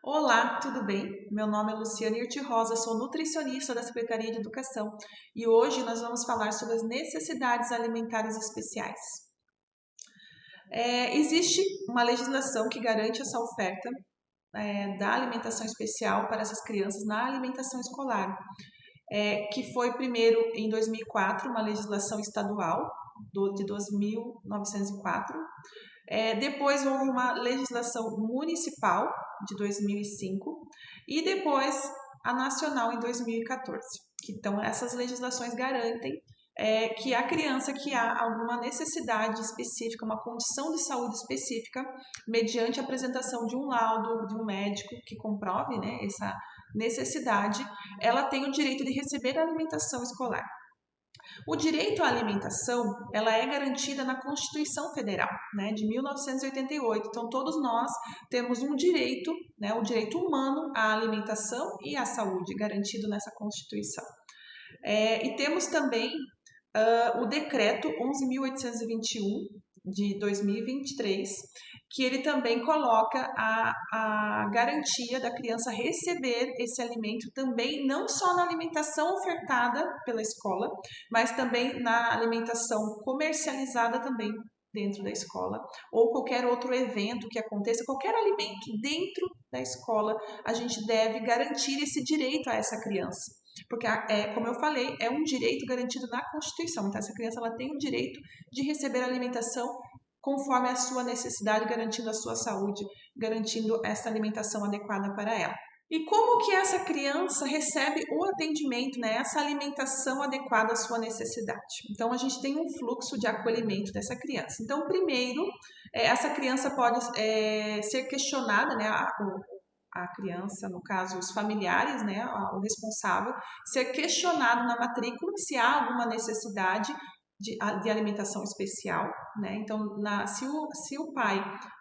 Olá, tudo bem? Meu nome é Luciana Irti Rosa, sou nutricionista da Secretaria de Educação e hoje nós vamos falar sobre as necessidades alimentares especiais. Existe uma legislação que garante essa oferta da alimentação especial para essas crianças na alimentação escolar, que foi primeiro em 2004, uma legislação estadual de 2904. Depois houve uma legislação municipal de 2005 e depois a nacional em 2014. Então, essas legislações garantem que a criança que há alguma necessidade específica, uma condição de saúde específica, mediante a apresentação de um laudo de um médico que comprove, né, essa necessidade, ela tem o direito de receber a alimentação escolar. O direito à alimentação, ela é garantida na Constituição Federal, né, de 1988. Então, todos nós temos um direito, né, o direito humano à alimentação e à saúde, garantido nessa Constituição. E temos também o Decreto 11.821, de 2023, que ele também coloca a garantia da criança receber esse alimento também, não só na alimentação ofertada pela escola, mas também na alimentação comercializada também dentro da escola, ou qualquer outro evento que aconteça, qualquer alimento dentro da escola, a gente deve garantir esse direito a essa criança. Porque, como eu falei, é um direito garantido na Constituição. Então, essa criança ela tem o direito de receber alimentação conforme a sua necessidade, garantindo a sua saúde, garantindo essa alimentação adequada para ela. E como que essa criança recebe o atendimento, né, essa alimentação adequada à sua necessidade? Então, a gente tem um fluxo de acolhimento dessa criança. Então, primeiro, essa criança pode ser questionada, né, a criança, no caso, os familiares, né, o responsável, ser questionado na matrícula se há alguma necessidade de alimentação especial, né? Então, se o pai,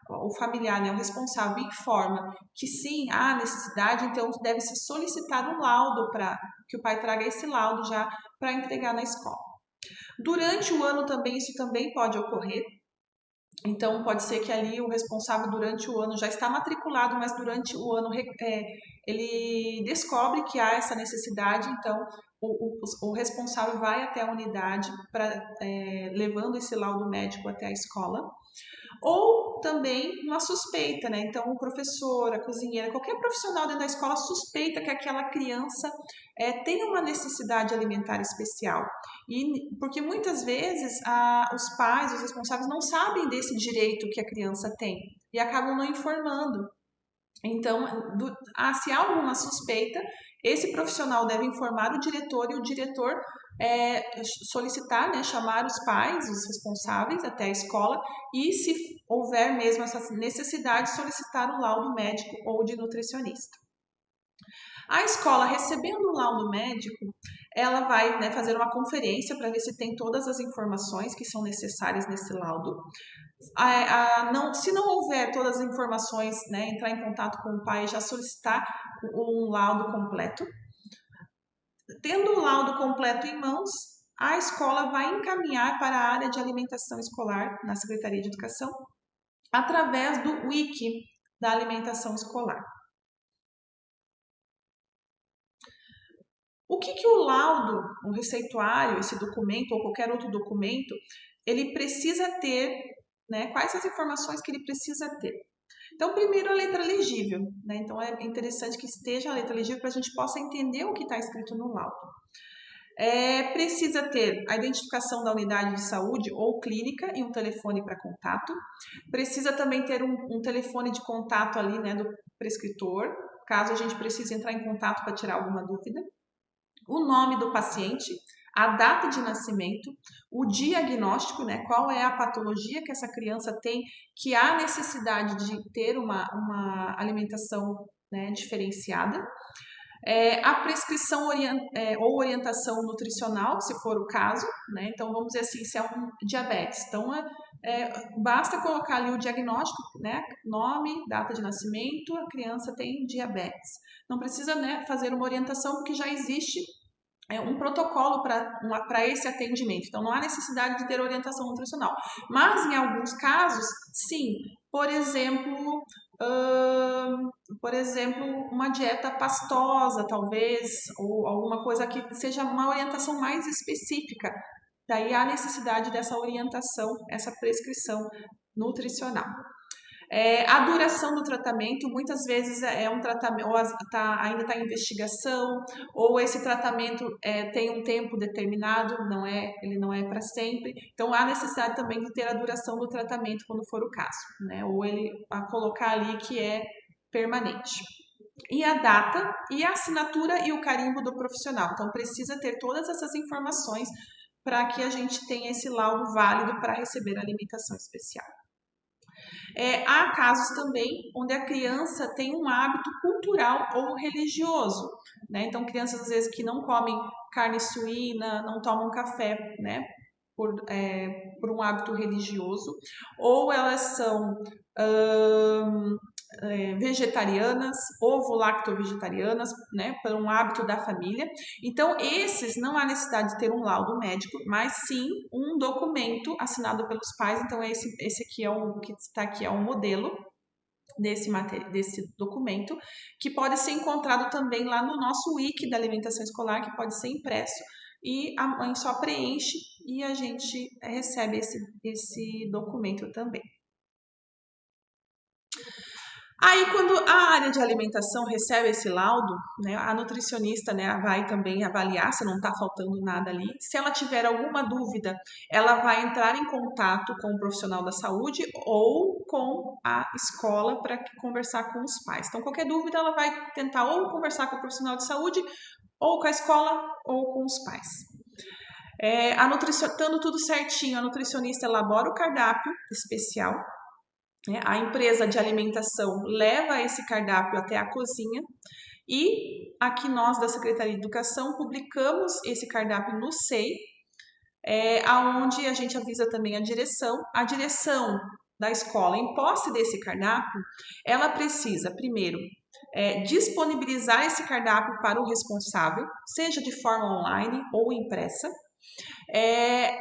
o familiar, né, o responsável informa que sim, há necessidade, então deve ser solicitado um laudo para que o pai traga esse laudo já para entregar na escola. Durante o ano também, isso também pode ocorrer. Então, pode ser que ali o responsável durante o ano já está matriculado, mas durante o ano ele descobre que há essa necessidade, então o responsável vai até a unidade levando esse laudo médico até a escola. Ou também uma suspeita, né? Então, o professor, a cozinheira, qualquer profissional dentro da escola suspeita que aquela criança tem uma necessidade alimentar especial. Porque muitas vezes os pais, os responsáveis, não sabem desse direito que a criança tem e acabam não informando. Então, se há alguma suspeita, esse profissional deve informar o diretor e o diretor solicitar, né, chamar os pais, os responsáveis até a escola e, se houver mesmo essa necessidade, solicitar o laudo médico ou de nutricionista. A escola, recebendo o laudo médico, ela vai, né, fazer uma conferência para ver se tem todas as informações que são necessárias nesse laudo. Se não houver todas as informações, né, entrar em contato com o pai e já solicitar um laudo completo. Tendo o laudo completo em mãos, a escola vai encaminhar para a área de alimentação escolar na Secretaria de Educação através do Wiki da alimentação escolar. O que o laudo, o receituário, esse documento ou qualquer outro documento, ele precisa ter, né? Quais as informações que ele precisa ter? Então, primeiro a letra legível, né? Então, é interessante que esteja a letra legível para a gente possa entender o que está escrito no laudo. Precisa ter a identificação da unidade de saúde ou clínica e um telefone para contato. Precisa também ter um telefone de contato ali, né, do prescritor, caso a gente precise entrar em contato para tirar alguma dúvida. O nome do paciente, a data de nascimento, o diagnóstico, né, qual é a patologia que essa criança tem, que há necessidade de ter uma alimentação, né, diferenciada, a prescrição ou orientação nutricional, se for o caso, né, então vamos dizer assim, se é um diabetes, então basta colocar ali o diagnóstico, né, nome, data de nascimento, a criança tem diabetes. Não precisa, né, fazer uma orientação, porque já existe um protocolo para esse atendimento. Então, não há necessidade de ter orientação nutricional. Mas, em alguns casos, sim. Por exemplo, por exemplo, uma dieta pastosa, talvez, ou alguma coisa que seja uma orientação mais específica. Daí há necessidade dessa orientação, essa prescrição nutricional. A duração do tratamento, muitas vezes é um tratamento, ou ainda está em investigação, ou esse tratamento tem um tempo determinado, ele não é para sempre. Então, há necessidade também de ter a duração do tratamento quando for o caso, né? Ou ele a colocar ali que é permanente. E a data, e a assinatura e o carimbo do profissional. Então, precisa ter todas essas informações para que a gente tenha esse laudo válido para receber a alimentação especial. Há casos também onde a criança tem um hábito cultural ou religioso, né? Então, crianças às vezes que não comem carne suína, não tomam café, né? Por um hábito religioso, ou elas são vegetarianas, ovo-lacto-vegetarianas, né, por um hábito da família. Então, esses não há necessidade de ter um laudo médico, mas sim um documento assinado pelos pais. Então, esse aqui que está aqui é um modelo desse documento, que pode ser encontrado também lá no nosso wiki da alimentação escolar, que pode ser impresso, e a mãe só preenche e a gente recebe esse documento também. Aí, quando a área de alimentação recebe esse laudo, né, a nutricionista, né, vai também avaliar se não está faltando nada ali. Se ela tiver alguma dúvida, ela vai entrar em contato com o profissional da saúde ou com a escola para conversar com os pais. Então, qualquer dúvida, ela vai tentar ou conversar com o profissional de saúde, ou com a escola, ou com os pais. Estando tudo certinho, a nutricionista elabora o cardápio especial. A empresa de alimentação leva esse cardápio até a cozinha e aqui nós da Secretaria de Educação publicamos esse cardápio no SEI, aonde a gente avisa também a direção da escola em posse desse cardápio, ela precisa primeiro disponibilizar esse cardápio para o responsável, seja de forma online ou impressa.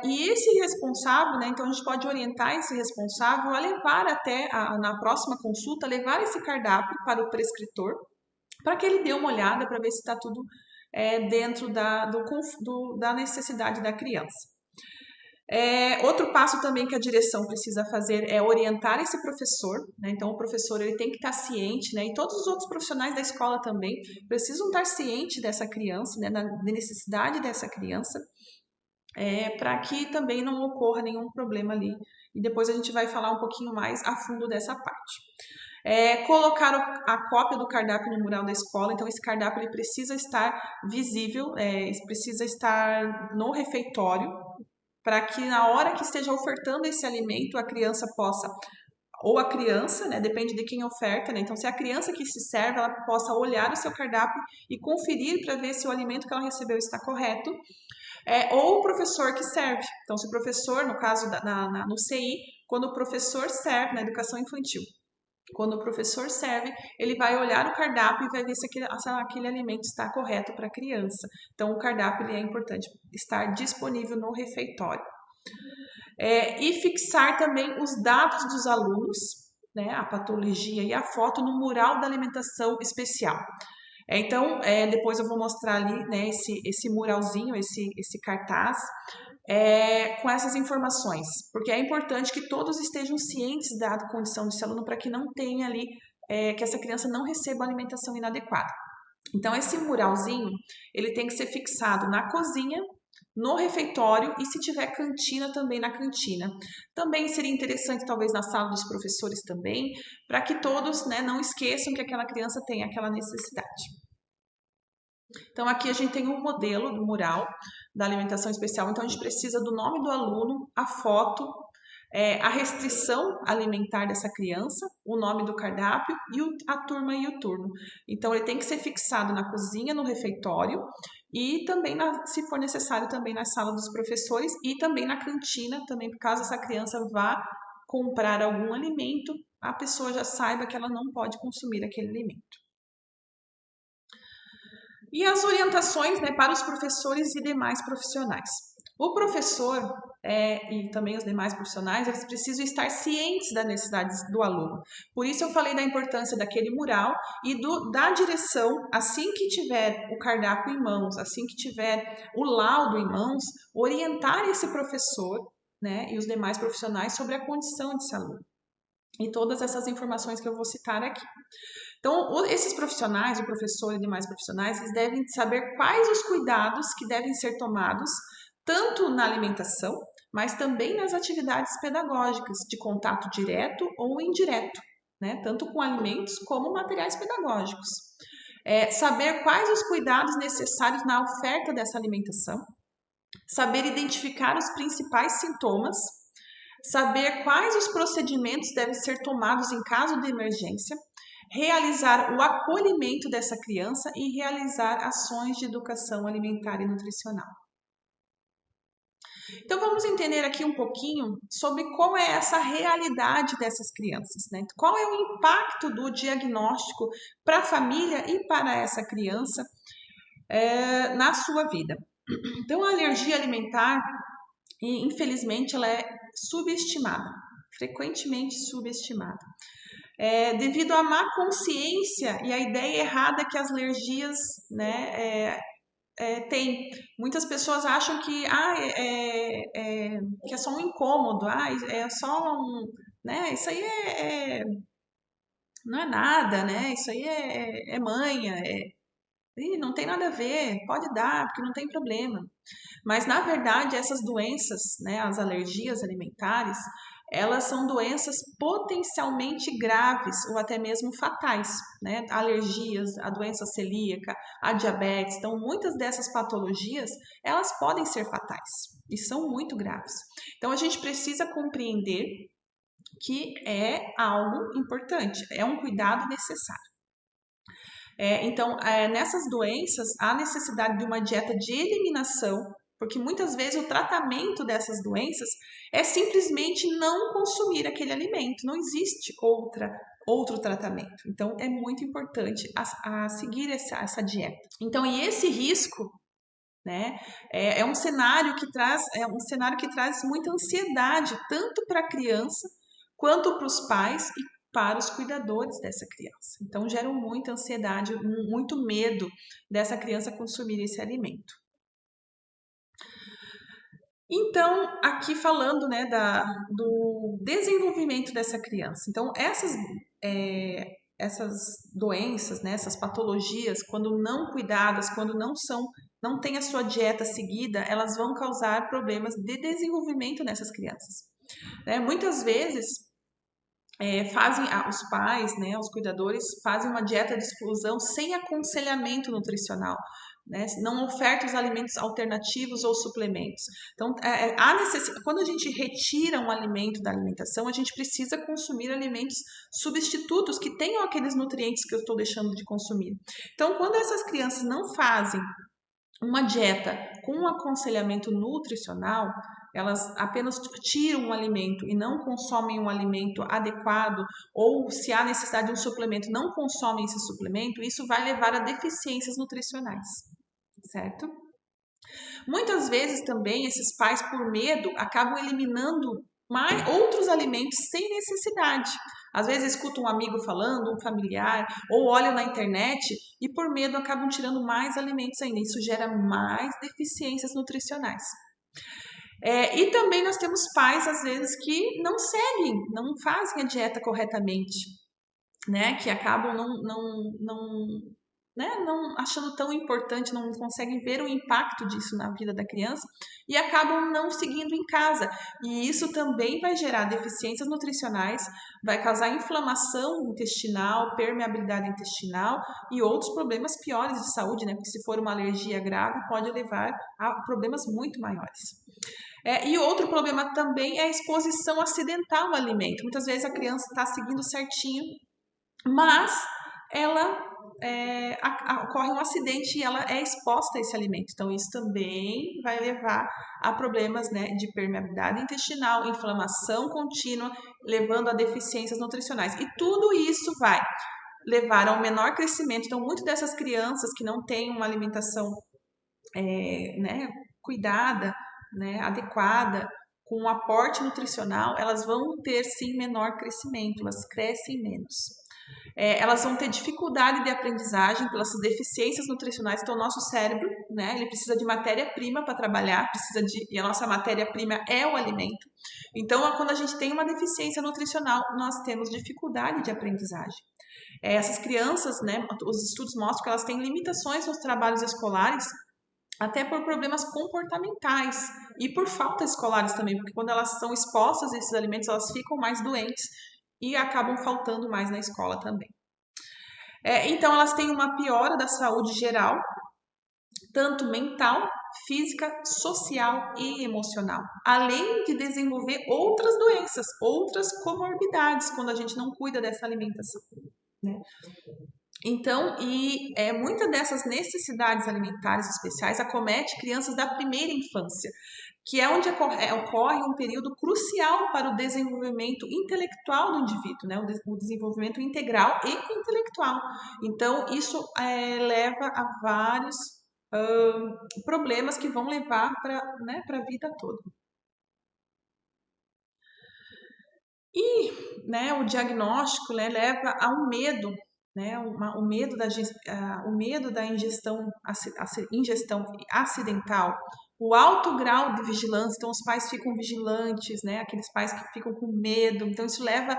E esse responsável, né, então a gente pode orientar esse responsável a levar até na próxima consulta, levar esse cardápio para o prescritor, para que ele dê uma olhada para ver se está tudo dentro da necessidade da criança. Outro passo também que a direção precisa fazer é orientar esse professor, né? Então o professor ele tem que estar ciente, né? E todos os outros profissionais da escola também precisam estar cientes dessa criança, né? Da necessidade dessa criança, para que também não ocorra nenhum problema ali. E depois a gente vai falar um pouquinho mais a fundo dessa parte. Colocar a cópia do cardápio no mural da escola. Então esse cardápio ele precisa estar visível, precisa estar no refeitório, para que na hora que esteja ofertando esse alimento, a criança possa, ou a criança, né, depende de quem oferta, né, então se a criança que se serve, ela possa olhar o seu cardápio e conferir para ver se o alimento que ela recebeu está correto, ou o professor que serve. Então se o professor, no caso no CI, quando o professor serve na educação infantil, quando o professor serve, ele vai olhar o cardápio e vai ver se aquele alimento está correto para a criança. Então, o cardápio é importante estar disponível no refeitório. E fixar também os dados dos alunos, né, a patologia e a foto no mural da alimentação especial. Então, depois eu vou mostrar ali, né, esse muralzinho, esse cartaz, com essas informações, porque é importante que todos estejam cientes da condição desse aluno para que não tenha ali, que essa criança não receba alimentação inadequada. Então, esse muralzinho, ele tem que ser fixado na cozinha, no refeitório e se tiver cantina, também na cantina. Também seria interessante, talvez, na sala dos professores também, para que todos, né, não esqueçam que aquela criança tem aquela necessidade. Então, aqui a gente tem um modelo do mural da alimentação especial. Então, a gente precisa do nome do aluno, a foto, a restrição alimentar dessa criança, o nome do cardápio e a turma e o turno. Então, ele tem que ser fixado na cozinha, no refeitório e também, se for necessário, também na sala dos professores e também na cantina, também caso essa criança vá comprar algum alimento, a pessoa já saiba que ela não pode consumir aquele alimento. E as orientações, né, para os professores e demais profissionais. O professor e também os demais profissionais, eles precisam estar cientes das necessidades do aluno. Por isso eu falei da importância daquele mural e da direção, assim que tiver o cardápio em mãos, assim que tiver o laudo em mãos, orientar esse professor, né, e os demais profissionais sobre a condição desse aluno. E todas essas informações que eu vou citar aqui. Então, esses profissionais, o professor e demais profissionais, eles devem saber quais os cuidados que devem ser tomados, tanto na alimentação, mas também nas atividades pedagógicas, de contato direto ou indireto, né? Tanto com alimentos como materiais pedagógicos. Saber quais os cuidados necessários na oferta dessa alimentação, saber identificar os principais sintomas, saber quais os procedimentos devem ser tomados em caso de emergência, realizar o acolhimento dessa criança e realizar ações de educação alimentar e nutricional. Então vamos entender aqui um pouquinho sobre qual é essa realidade dessas crianças, né? Qual é o impacto do diagnóstico para a família e para essa criança na sua vida. Então a alergia alimentar, infelizmente, ela é subestimada, frequentemente subestimada. Devido à má consciência e à ideia errada que as alergias, né, tem. Muitas pessoas acham que, que é só um incômodo, é só um, né, isso aí não é nada, né, isso aí é manha, não tem nada a ver, pode dar, porque não tem problema. Mas, na verdade, essas doenças, né, as alergias alimentares, elas são doenças potencialmente graves ou até mesmo fatais, né? Alergias, a doença celíaca, a diabetes. Então, muitas dessas patologias, elas podem ser fatais e são muito graves. Então, a gente precisa compreender que é algo importante, é um cuidado necessário. Então, nessas doenças, há necessidade de uma dieta de eliminação, porque muitas vezes o tratamento dessas doenças é simplesmente não consumir aquele alimento, não existe outro tratamento. Então, é muito importante a seguir essa dieta. Então, e esse risco, né, é um cenário que traz muita ansiedade, tanto para a criança quanto para os pais e para os cuidadores dessa criança. Então, geram muita ansiedade, muito medo dessa criança consumir esse alimento. Então, aqui falando, né, do desenvolvimento dessa criança. Então, essas doenças, né, essas patologias, quando não cuidadas, quando não tem a sua dieta seguida, elas vão causar problemas de desenvolvimento nessas crianças. Muitas vezes, os pais, né, os cuidadores, fazem uma dieta de exclusão sem aconselhamento nutricional, né, não ofertam os alimentos alternativos ou suplementos. Então, quando a gente retira um alimento da alimentação, a gente precisa consumir alimentos substitutos que tenham aqueles nutrientes que eu estou deixando de consumir. Então, quando essas crianças não fazem uma dieta com um aconselhamento nutricional, elas apenas tiram um alimento e não consomem um alimento adequado, ou se há necessidade de um suplemento, não consomem esse suplemento, isso vai levar a deficiências nutricionais, certo? Muitas vezes também esses pais, por medo, acabam eliminando outros alimentos sem necessidade. Às vezes escutam um amigo falando, um familiar, ou olham na internet e por medo acabam tirando mais alimentos ainda. Isso gera mais deficiências nutricionais. E também nós temos pais, às vezes, que não seguem, não fazem a dieta corretamente, né? Que acabam não achando tão importante, não conseguem ver o impacto disso na vida da criança e acabam não seguindo em casa. E isso também vai gerar deficiências nutricionais, vai causar inflamação intestinal, permeabilidade intestinal e outros problemas piores de saúde, né? Porque se for uma alergia grave, pode levar a problemas muito maiores. E outro problema também é a exposição acidental ao alimento. Muitas vezes a criança está seguindo certinho, mas ela ocorre um acidente e ela é exposta a esse alimento. Então, isso também vai levar a problemas, né, de permeabilidade intestinal, inflamação contínua, levando a deficiências nutricionais. E tudo isso vai levar a um menor crescimento. Então, muitas dessas crianças que não têm uma alimentação cuidada, né, adequada, com um aporte nutricional, elas vão ter sim menor crescimento, elas crescem menos. Elas vão ter dificuldade de aprendizagem pelas deficiências nutricionais. Então, o nosso cérebro, né, ele precisa de matéria-prima para trabalhar, e a nossa matéria-prima é o alimento. Então, quando a gente tem uma deficiência nutricional, nós temos dificuldade de aprendizagem. Essas crianças, né, os estudos mostram que elas têm limitações nos trabalhos escolares, até por problemas comportamentais e por faltas escolares também, porque quando elas são expostas a esses alimentos, elas ficam mais doentes e acabam faltando mais na escola também. Então, elas têm uma piora da saúde geral, tanto mental, física, social e emocional, além de desenvolver outras doenças, outras comorbidades, quando a gente não cuida dessa alimentação, né? Então, muitas dessas necessidades alimentares especiais acomete crianças da primeira infância, que é onde ocorre um período crucial para o desenvolvimento intelectual do indivíduo, né? O desenvolvimento integral e intelectual. Então, isso leva a vários problemas que vão levar para, né, a vida toda. E, né, o diagnóstico, né, leva a um medo, né, o medo da ingestão acidental, o alto grau de vigilância. Então, os pais ficam vigilantes, né, aqueles pais que ficam com medo. Então, isso leva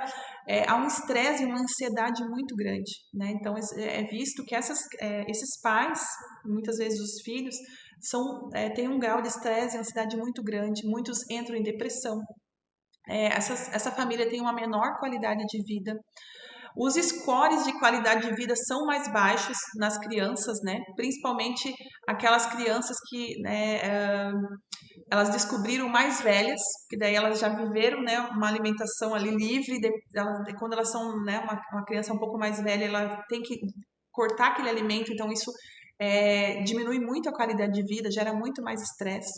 a um estresse e uma ansiedade muito grande, né? Então, é visto que esses pais, muitas vezes os filhos, têm um grau de estresse e ansiedade muito grande. Muitos entram em depressão. Essa família tem uma menor qualidade de vida. Os scores de qualidade de vida são mais baixos nas crianças, né? Principalmente aquelas crianças que, né, elas descobriram mais velhas, que daí elas já viveram, né, uma alimentação ali livre. Quando elas são, né, uma criança um pouco mais velha, ela tem que cortar aquele alimento, então isso diminui muito a qualidade de vida, gera muito mais estresse.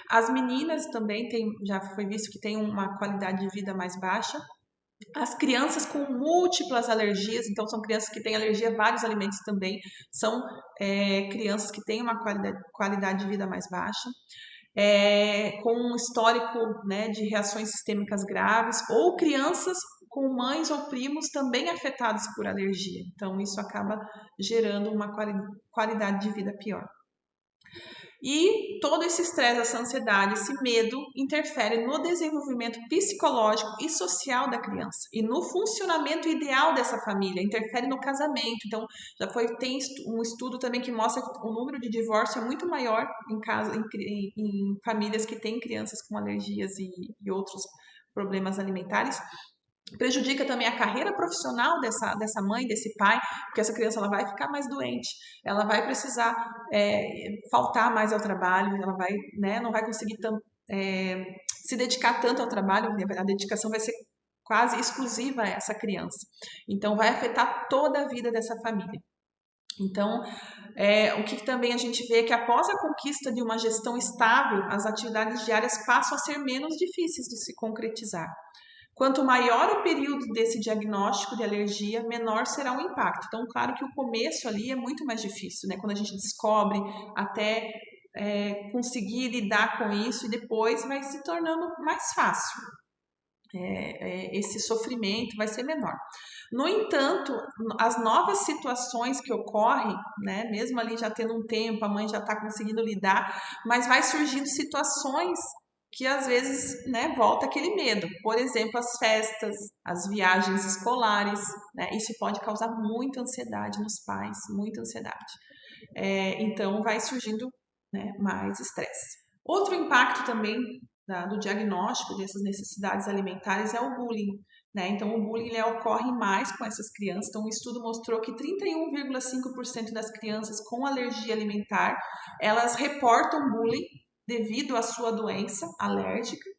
As meninas também já foi visto que tem uma qualidade de vida mais baixa. As crianças com múltiplas alergias, então são crianças que têm alergia a vários alimentos também, são crianças que têm uma qualidade de vida mais baixa. Com um histórico, né, de reações sistêmicas graves, ou crianças com mães ou primos também afetados por alergia. Então, isso acaba gerando uma qualidade de vida pior. E todo esse estresse, essa ansiedade, esse medo interfere no desenvolvimento psicológico e social da criança e no funcionamento ideal dessa família, interfere no casamento. Então, tem um estudo também que mostra que o número de divórcio é muito maior em famílias que têm crianças com alergias e outros problemas alimentares. Prejudica também a carreira profissional dessa mãe, desse pai, porque essa criança ela vai ficar mais doente, ela vai precisar faltar mais ao trabalho, ela vai, né, não vai conseguir se dedicar tanto ao trabalho, a dedicação vai ser quase exclusiva a essa criança. Então, vai afetar toda a vida dessa família. Então, o que também a gente vê é que após a conquista de uma gestão estável, as atividades diárias passam a ser menos difíceis de se concretizar. Quanto maior o período desse diagnóstico de alergia, menor será o impacto. Então, claro que o começo ali é muito mais difícil, né? Quando a gente descobre até conseguir lidar com isso, e depois vai se tornando mais fácil. Esse sofrimento vai ser menor. No entanto, as novas situações que ocorrem, né, mesmo ali já tendo um tempo, a mãe já está conseguindo lidar, mas vai surgindo situações que às vezes, né, volta aquele medo. Por exemplo, as festas, as viagens escolares, né, isso pode causar muita ansiedade nos pais, muita ansiedade. Então, vai surgindo, né, mais estresse. Outro impacto também do diagnóstico dessas necessidades alimentares é o bullying, né? Então, o bullying ocorre mais com essas crianças. Então, um estudo mostrou que 31,5% das crianças com alergia alimentar, elas reportam bullying devido à sua doença alérgica.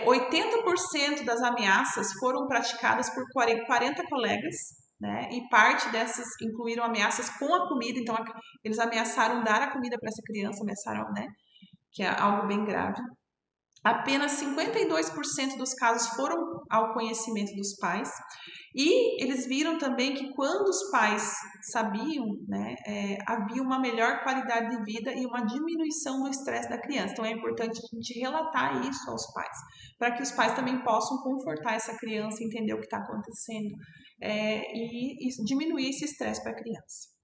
80% das ameaças foram praticadas por 40 colegas, né? E parte dessas incluíram ameaças com a comida. Então, eles ameaçaram dar a comida para essa criança, ameaçaram, né? Que é algo bem grave. Apenas 52% dos casos foram ao conhecimento dos pais. E eles viram também que quando os pais sabiam, né, havia uma melhor qualidade de vida e uma diminuição do estresse da criança. Então é importante a gente relatar isso aos pais, para que os pais também possam confortar essa criança, entender o que está acontecendo e diminuir esse estresse para a criança.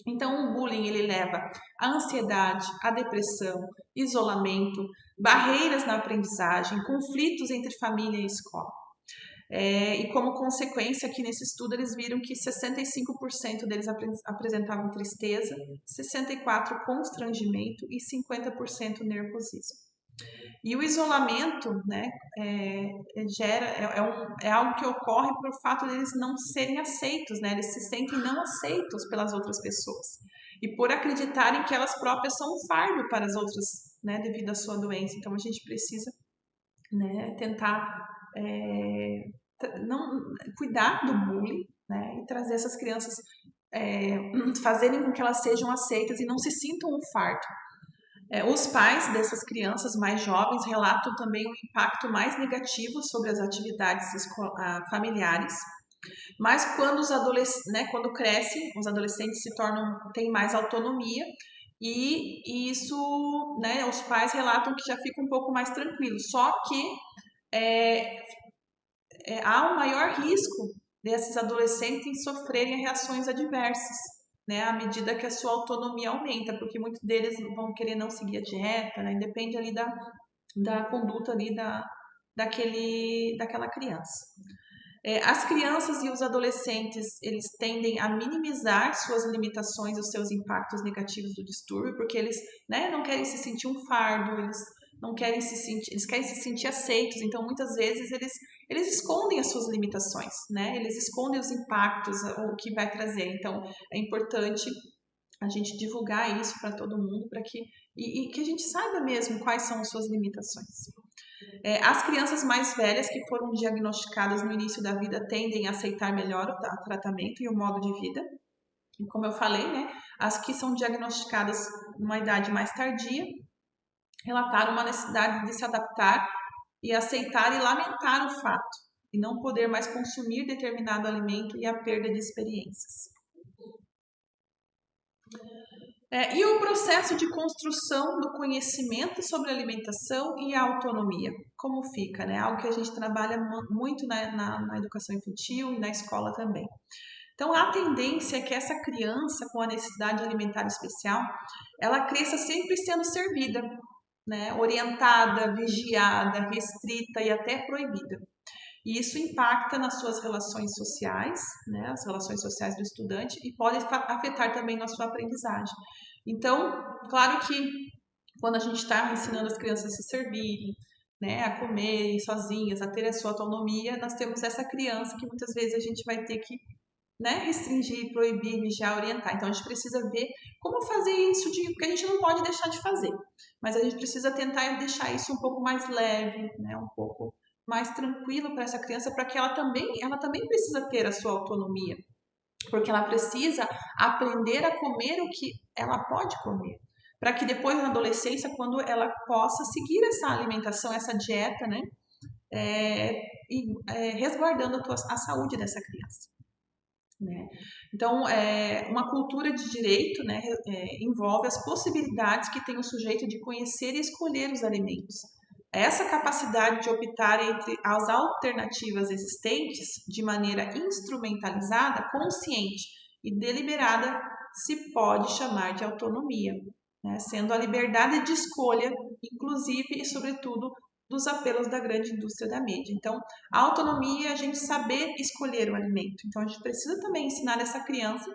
Então, o bullying ele leva à ansiedade, à depressão, isolamento, barreiras na aprendizagem, conflitos entre família e escola. E como consequência, aqui nesse estudo, eles viram que 65% deles apresentavam tristeza, 64% constrangimento e 50% nervosismo. E o isolamento, né, é algo que ocorre por fato deles não serem aceitos, né? Eles se sentem não aceitos pelas outras pessoas. E por acreditarem que elas próprias são um fardo para as outras, né, devido à sua doença. Então a gente precisa, né, tentar não cuidar do bullying, né, e trazer essas crianças, fazerem com que elas sejam aceitas e não se sintam um fardo. Os pais dessas crianças mais jovens relatam também um impacto mais negativo sobre as atividades familiares, mas quando quando crescem, os adolescentes têm mais autonomia e isso, né, os pais relatam que já fica um pouco mais tranquilo. Só que há um maior risco desses adolescentes sofrerem reações adversas, né, à medida que a sua autonomia aumenta, porque muitos deles vão querer não seguir a dieta, né, depende ali da conduta ali daquela criança. As crianças e os adolescentes, eles tendem a minimizar suas limitações, os seus impactos negativos do distúrbio, porque eles, né, não querem se sentir um fardo, eles não querem eles querem se sentir aceitos, então muitas vezes eles escondem as suas limitações, né? Eles escondem os impactos, o que vai trazer. Então é importante a gente divulgar isso para todo mundo, para que que a gente saiba mesmo quais são as suas limitações. As crianças mais velhas que foram diagnosticadas no início da vida tendem a aceitar melhor o tratamento e o modo de vida. E como eu falei, né, as que são diagnosticadas numa idade mais tardia relataram uma necessidade de se adaptar e aceitar e lamentar o fato e não poder mais consumir determinado alimento e a perda de experiências. E o processo de construção do conhecimento sobre alimentação e a autonomia, como fica, né? Algo que a gente trabalha muito na educação infantil e na escola também. Então, a tendência é que essa criança com a necessidade alimentar especial, ela cresça sempre sendo servida, né? Orientada, vigiada, restrita e até proibida. E isso impacta nas suas relações sociais, né, as relações sociais do estudante, e pode afetar também na sua aprendizagem. Então, claro que quando a gente está ensinando as crianças a se servirem, né, a comerem sozinhas, a ter a sua autonomia, nós temos essa criança que muitas vezes a gente vai ter que, né, restringir, proibir, vigiar, orientar. Então a gente precisa ver como fazer isso, porque a gente não pode deixar de fazer, mas a gente precisa tentar deixar isso um pouco mais leve, né, um pouco mais tranquilo para essa criança, para que ela também precisa ter a sua autonomia, porque ela precisa aprender a comer o que ela pode comer, para que depois na adolescência, quando ela possa seguir essa alimentação, essa dieta, né, resguardando a saúde dessa criança. Né? Então, uma cultura de direito, né, envolve as possibilidades que tem o sujeito de conhecer e escolher os alimentos. Essa capacidade de optar entre as alternativas existentes de maneira instrumentalizada, consciente e deliberada se pode chamar de autonomia, né? Sendo a liberdade de escolha, inclusive e sobretudo, dos apelos da grande indústria da mídia. Então, a autonomia é a gente saber escolher o alimento. Então, a gente precisa também ensinar essa criança,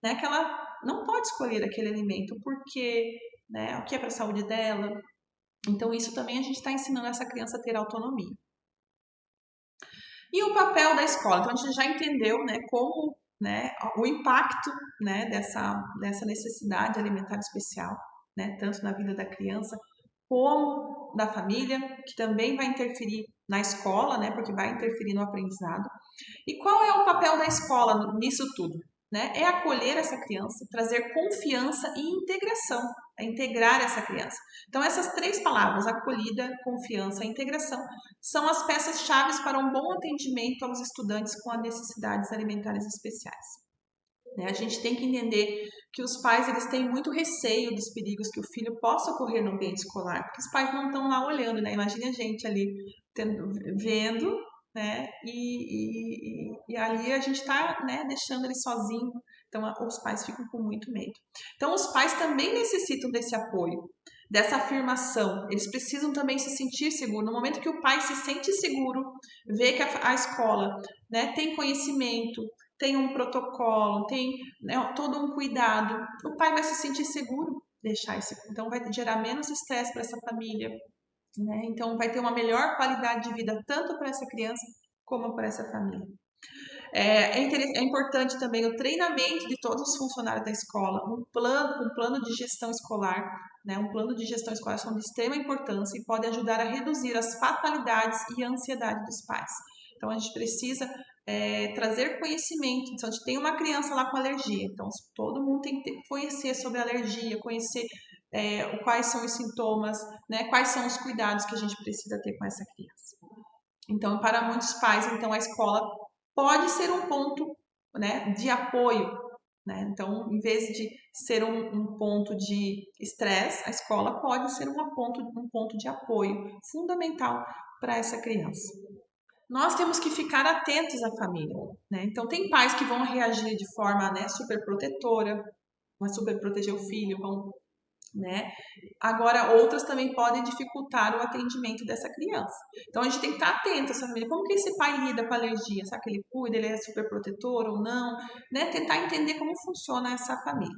né, que ela não pode escolher aquele alimento porque, né, o que é para a saúde dela. Então, isso também a gente está ensinando essa criança a ter autonomia. E o papel da escola? Então, a gente já entendeu, né, como, né, o impacto, né, dessa necessidade alimentar especial, né, tanto na vida da criança como da família, que também vai interferir na escola, né, porque vai interferir no aprendizado. E qual é o papel da escola nisso tudo? Né? É acolher essa criança, trazer confiança e integração. a integrar essa criança. Então, essas 3 palavras, acolhida, confiança e integração, são as peças-chave para um bom atendimento aos estudantes com necessidades alimentares especiais. A gente tem que entender que os pais eles têm muito receio dos perigos que o filho possa ocorrer no ambiente escolar, porque os pais não estão lá olhando, né? Imagine a gente ali vendo, né? E ali a gente está, né, deixando ele sozinho. Então, os pais ficam com muito medo. Então, os pais também necessitam desse apoio, dessa afirmação. Eles precisam também se sentir seguros. No momento que o pai se sente seguro, vê que a escola, né, tem conhecimento, tem um protocolo, tem, né, todo um cuidado, o pai vai se sentir seguro deixar isso. Então, vai gerar menos estresse para essa família, né? Então, vai ter uma melhor qualidade de vida tanto para essa criança como para essa família. É importante também o treinamento de todos os funcionários da escola, um plano de gestão escolar, né? Um plano de gestão escolar são de extrema importância e pode ajudar a reduzir as fatalidades e a ansiedade dos pais. Então, a gente precisa trazer conhecimento. Então, a gente tem uma criança lá com alergia, então todo mundo tem que conhecer sobre alergia, conhecer quais são os sintomas, né? Quais são os cuidados que a gente precisa ter com essa criança. Então, para muitos pais, então a escola pode ser um ponto, né, de apoio, né? Então, em vez de ser um ponto de estresse, a escola pode ser um ponto de apoio fundamental para essa criança. Nós temos que ficar atentos à família, né? Então, tem pais que vão reagir de forma, né, super protetora, vão super proteger o filho, né? Agora, outras também podem dificultar o atendimento dessa criança. Então, a gente tem que estar atento a essa família. Como que esse pai lida com a alergia? Será que ele cuida? Ele é super protetor ou não? Né? Tentar entender como funciona essa família.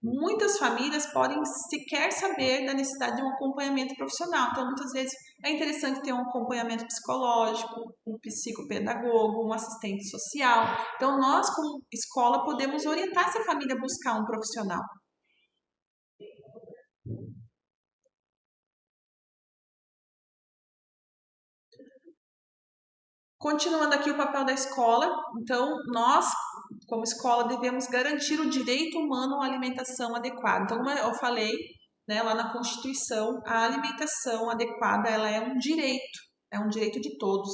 Muitas famílias podem sequer saber da necessidade de um acompanhamento profissional. Então, muitas vezes é interessante ter um acompanhamento psicológico, um psicopedagogo, um assistente social. Então, nós, como escola, podemos orientar essa família a buscar um profissional. Continuando aqui o papel da escola, então nós, como escola, devemos garantir o direito humano à alimentação adequada. Então, como eu falei, né, lá na Constituição, a alimentação adequada ela é um direito de todos.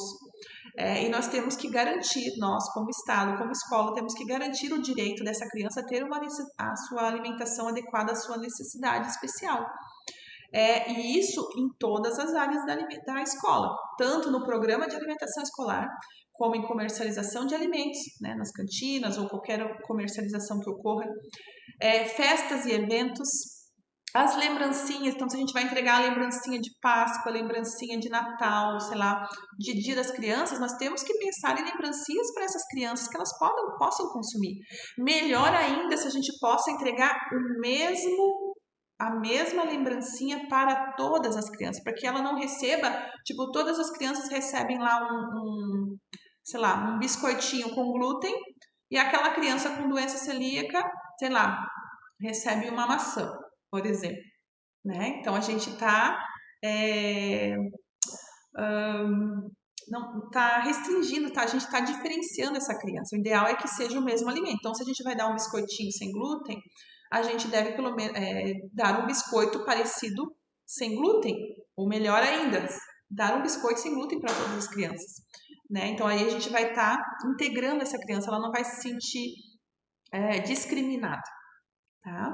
E nós temos que garantir, nós como Estado, como escola, temos que garantir o direito dessa criança ter a sua alimentação adequada à sua necessidade especial. E isso em todas as áreas da escola, tanto no programa de alimentação escolar, como em comercialização de alimentos, né, nas cantinas ou qualquer comercialização que ocorra, festas e eventos, as lembrancinhas. Então, se a gente vai entregar a lembrancinha de Páscoa, a lembrancinha de Natal, sei lá, de Dia das Crianças, nós temos que pensar em lembrancinhas para essas crianças que elas possam consumir. Melhor ainda se a gente possa entregar a mesma lembrancinha para todas as crianças, para que ela não receba, tipo, todas as crianças recebem lá sei lá, um biscoitinho com glúten e aquela criança com doença celíaca, sei lá, recebe uma maçã, por exemplo, né? Então a gente está não está restringindo, tá? A gente está diferenciando essa criança. O ideal é que seja o mesmo alimento. Então, se a gente vai dar um biscoitinho sem glúten, a gente deve pelo menos dar um biscoito parecido sem glúten, ou melhor ainda, dar um biscoito sem glúten para todas as crianças, né? Então aí a gente vai estar integrando essa criança, ela não vai se sentir discriminada, tá?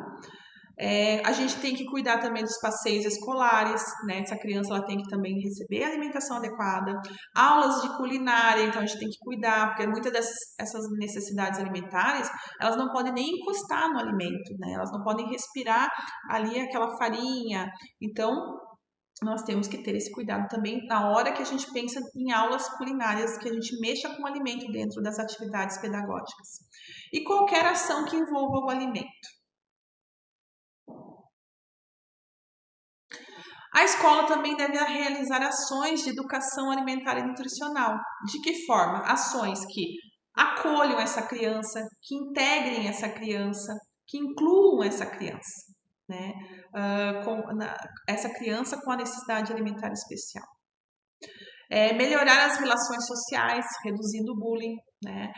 A gente tem que cuidar também dos passeios escolares, né? Essa criança ela tem que também receber alimentação adequada, aulas de culinária, então a gente tem que cuidar, porque muitas dessas necessidades alimentares, elas não podem nem encostar no alimento, né? Elas não podem respirar ali aquela farinha. Então, nós temos que ter esse cuidado também na hora que a gente pensa em aulas culinárias, que a gente mexa com o alimento dentro das atividades pedagógicas. E qualquer ação que envolva o alimento. A escola também deve realizar ações de educação alimentar e nutricional. De que forma? Ações que acolham essa criança, que integrem essa criança, que incluam essa criança, né? Essa criança com a necessidade alimentar especial. Melhorar as relações sociais, reduzindo o bullying, né?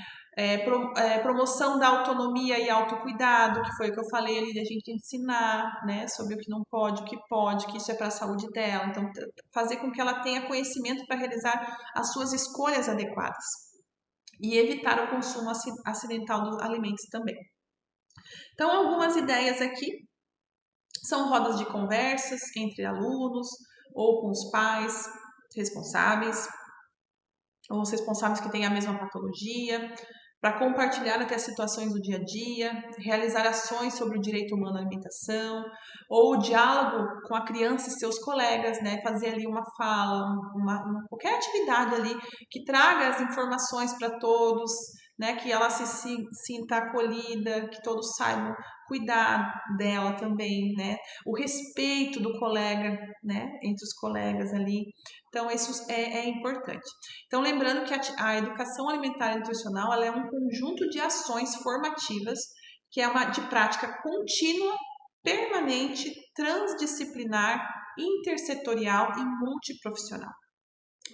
Promoção da autonomia e autocuidado, que foi o que eu falei ali, da gente ensinar, né, sobre o que não pode, o que pode, que isso é para a saúde dela. Então, fazer com que ela tenha conhecimento para realizar as suas escolhas adequadas. E evitar o consumo acidental dos alimentos também. Então, algumas ideias aqui são rodas de conversas entre alunos ou com os pais responsáveis, ou os responsáveis que têm a mesma patologia, para compartilhar até situações do dia a dia, realizar ações sobre o direito humano à alimentação, ou o diálogo com a criança e seus colegas, né? Fazer ali uma fala, qualquer atividade ali que traga as informações para todos, né? Que ela se sinta acolhida, que todos saibam cuidar dela também, né? O respeito do colega, né? Entre os colegas ali. Então, isso é importante. Então, lembrando que a educação alimentar e nutricional ela é um conjunto de ações formativas que é de prática contínua, permanente, transdisciplinar, intersetorial e multiprofissional,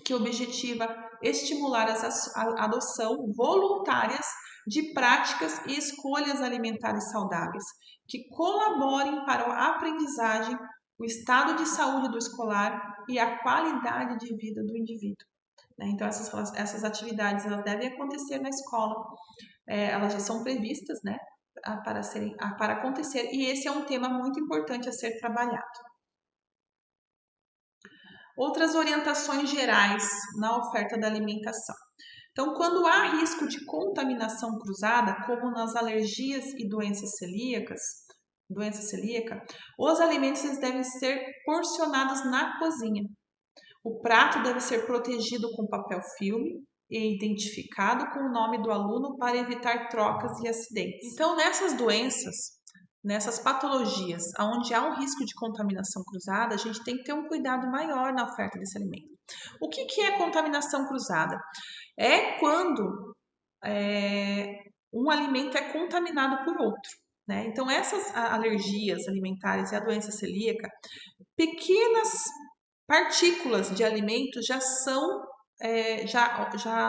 que objetiva estimular a adoção voluntárias de práticas e escolhas alimentares saudáveis, que colaborem para a aprendizagem, o estado de saúde do escolar e a qualidade de vida do indivíduo. Então, essas atividades elas devem acontecer na escola, elas já são previstas, né, para acontecer, e esse é um tema muito importante a ser trabalhado. Outras orientações gerais na oferta da alimentação. Então, quando há risco de contaminação cruzada, como nas alergias e doença celíaca, os alimentos devem ser porcionados na cozinha. O prato deve ser protegido com papel filme e identificado com o nome do aluno para evitar trocas e acidentes. Então, nessas doenças, nessas patologias, onde há um risco de contaminação cruzada, a gente tem que ter um cuidado maior na oferta desse alimento. O que é contaminação cruzada? É quando um alimento é contaminado por outro. Né? Então, essas alergias alimentares e a doença celíaca, pequenas partículas de alimento já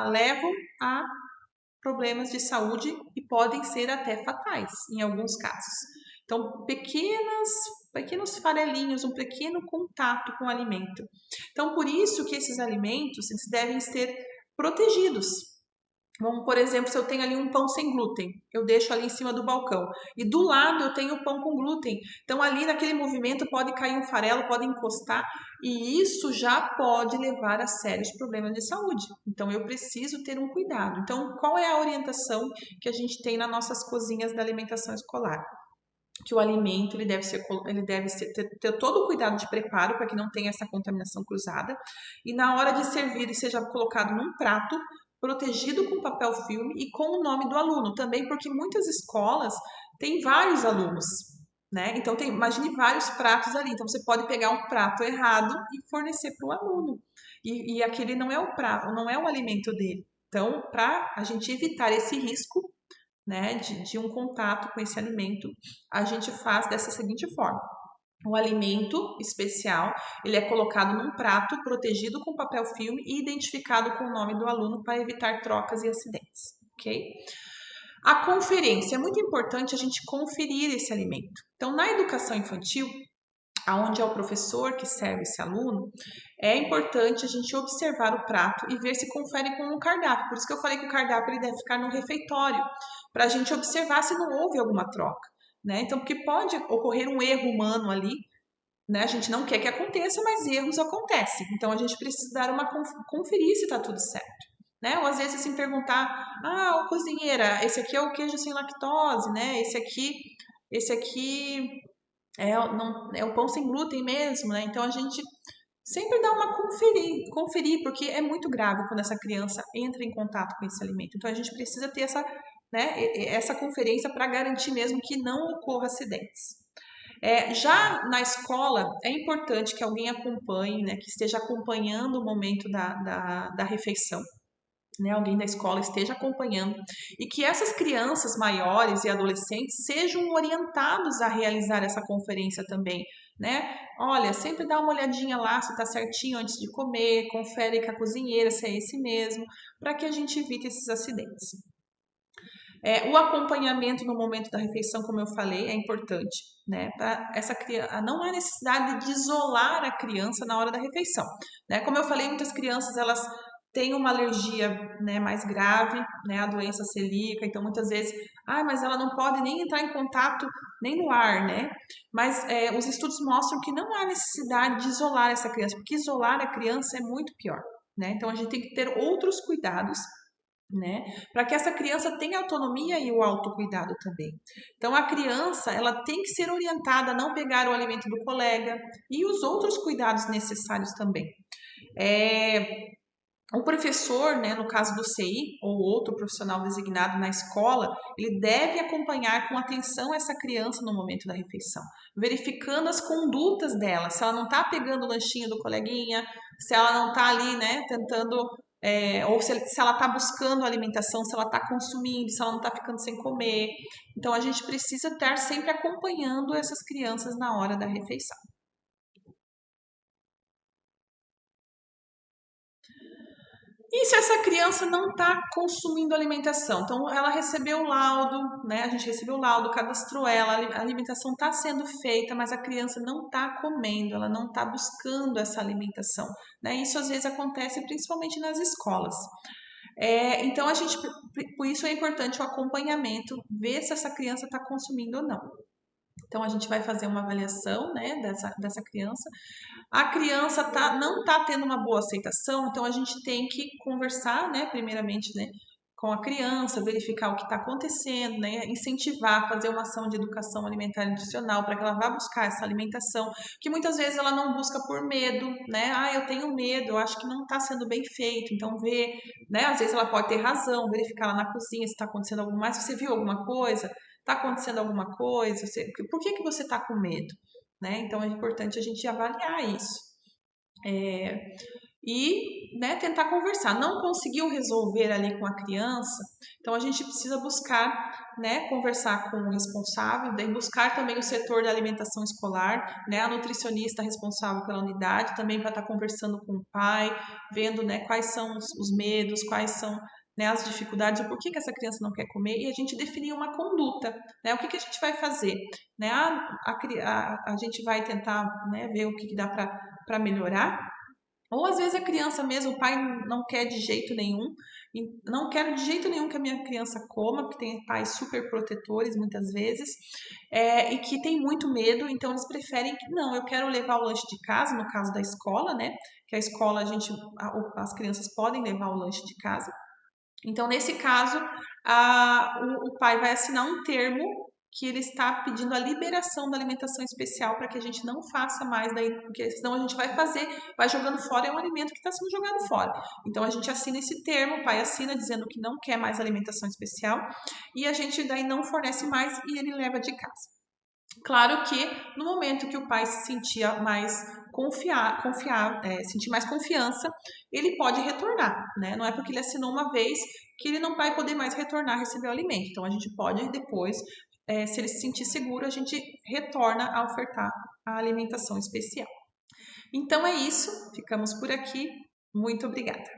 levam a problemas de saúde e podem ser até fatais em alguns casos. Então, pequenos farelinhos, um pequeno contato com o alimento. Então, por isso que esses alimentos eles devem ser protegidos. Bom, por exemplo, se eu tenho ali um pão sem glúten, eu deixo ali em cima do balcão. E do lado eu tenho o pão com glúten. Então, ali naquele movimento pode cair um farelo, pode encostar, e isso já pode levar a sérios problemas de saúde. Então, eu preciso ter um cuidado. Então, qual é a orientação que a gente tem nas nossas cozinhas da alimentação escolar? Que o alimento ele deve ter todo o cuidado de preparo para que não tenha essa contaminação cruzada. E na hora de servir, ele seja colocado num prato protegido com papel filme e com o nome do aluno, também porque muitas escolas têm vários alunos, né? Então imagine vários pratos ali, então você pode pegar um prato errado e fornecer para o aluno, e aquele não é o prato, não é o alimento dele. Então, para a gente evitar esse risco, né, de um contato com esse alimento, a gente faz dessa seguinte forma. O alimento especial, ele é colocado num prato protegido com papel filme e identificado com o nome do aluno para evitar trocas e acidentes, ok? A conferência, é muito importante a gente conferir esse alimento. Então, na educação infantil, onde é o professor que serve esse aluno, é importante a gente observar o prato e ver se confere com o cardápio. Por isso que eu falei que o cardápio ele deve ficar no refeitório, para a gente observar se não houve alguma troca. Né? Então, porque pode ocorrer um erro humano ali, né? A gente não quer que aconteça, mas erros acontecem. Então, a gente precisa dar conferir se está tudo certo. Né? Ou às vezes assim perguntar, cozinheira, esse aqui é o queijo sem lactose, né? Esse aqui é o pão sem glúten mesmo, né? Então, a gente sempre dá uma conferir, porque é muito grave quando essa criança entra em contato com esse alimento. Então, a gente precisa ter essa conferência para garantir mesmo que não ocorra acidentes. Já na escola, é importante que alguém acompanhe, né, que esteja acompanhando o momento da refeição. Né, alguém da escola esteja acompanhando e que essas crianças maiores e adolescentes sejam orientados a realizar essa conferência também, né? Olha, sempre dá uma olhadinha lá se está certinho antes de comer, confere com a cozinheira se é esse mesmo, para que a gente evite esses acidentes. O acompanhamento no momento da refeição, como eu falei, é importante, né? Para essa criança, não há necessidade de isolar a criança na hora da refeição, né? Como eu falei, muitas crianças elas têm uma alergia, né, mais grave, né, a doença celíaca, então muitas vezes, mas ela não pode nem entrar em contato nem no ar, né? Mas os estudos mostram que não há necessidade de isolar essa criança, porque isolar a criança é muito pior, né? Então a gente tem que ter outros cuidados, né? Para que essa criança tenha autonomia e o autocuidado também. Então a criança, ela tem que ser orientada a não pegar o alimento do colega e os outros cuidados necessários também. O professor, né, no caso do CI ou outro profissional designado na escola, ele deve acompanhar com atenção essa criança no momento da refeição, verificando as condutas dela, se ela não está pegando o lanchinho do coleguinha, se ela não está ali, né, tentando, ou se ela está buscando alimentação, se ela está consumindo, se ela não está ficando sem comer. Então a gente precisa estar sempre acompanhando essas crianças na hora da refeição. E se essa criança não está consumindo alimentação? Então, ela recebeu o laudo, né? A gente recebeu o laudo, cadastrou ela, a alimentação está sendo feita, mas a criança não está comendo, ela não está buscando essa alimentação, né? Isso às vezes acontece principalmente nas escolas. Então, por isso é importante o acompanhamento, ver se essa criança está consumindo ou não. Então, a gente vai fazer uma avaliação, né, dessa criança. A criança não está tendo uma boa aceitação, então a gente tem que conversar, né, primeiramente, né, com a criança, verificar o que está acontecendo, né, incentivar, fazer uma ação de educação alimentar e nutricional para que ela vá buscar essa alimentação, que muitas vezes ela não busca por medo, né, eu tenho medo, eu acho que não está sendo bem feito, então ver, né, às vezes ela pode ter razão, verificar lá na cozinha se está acontecendo algo mais, você viu alguma coisa? Está acontecendo alguma coisa? Por que você está com medo? Né? Então é importante a gente avaliar isso. E, né, tentar conversar. Não conseguiu resolver ali com a criança, então a gente precisa buscar, né, conversar com o responsável, daí buscar também o setor da alimentação escolar, né, a nutricionista responsável pela unidade, também para estar conversando com o pai, vendo, né, quais são os medos, quais são, né, as dificuldades, o porquê que essa criança não quer comer, e a gente definir uma conduta, né, o que a gente vai fazer, né, a gente vai tentar, né, ver o que dá para melhorar, ou às vezes a criança mesmo, o pai não quer de jeito nenhum, não quero de jeito nenhum que a minha criança coma, porque tem pais super protetores muitas vezes, e que tem muito medo, então eles preferem que não, eu quero levar o lanche de casa, no caso da escola, né? Que a escola as crianças podem levar o lanche de casa. Então, nesse caso, o pai vai assinar um termo que ele está pedindo a liberação da alimentação especial para que a gente não faça mais daí, porque senão a gente vai jogando fora, é um alimento que está sendo jogado fora. Então a gente assina esse termo, o pai assina dizendo que não quer mais alimentação especial e a gente daí não fornece mais e ele leva de casa. Claro que no momento que o pai se sentia mais sentir mais confiança, ele pode retornar, né? Não é porque ele assinou uma vez que ele não vai poder mais retornar a receber o alimento. Então a gente pode depois, se ele se sentir seguro, a gente retorna a ofertar a alimentação especial. Então é isso, ficamos por aqui. Muito obrigada.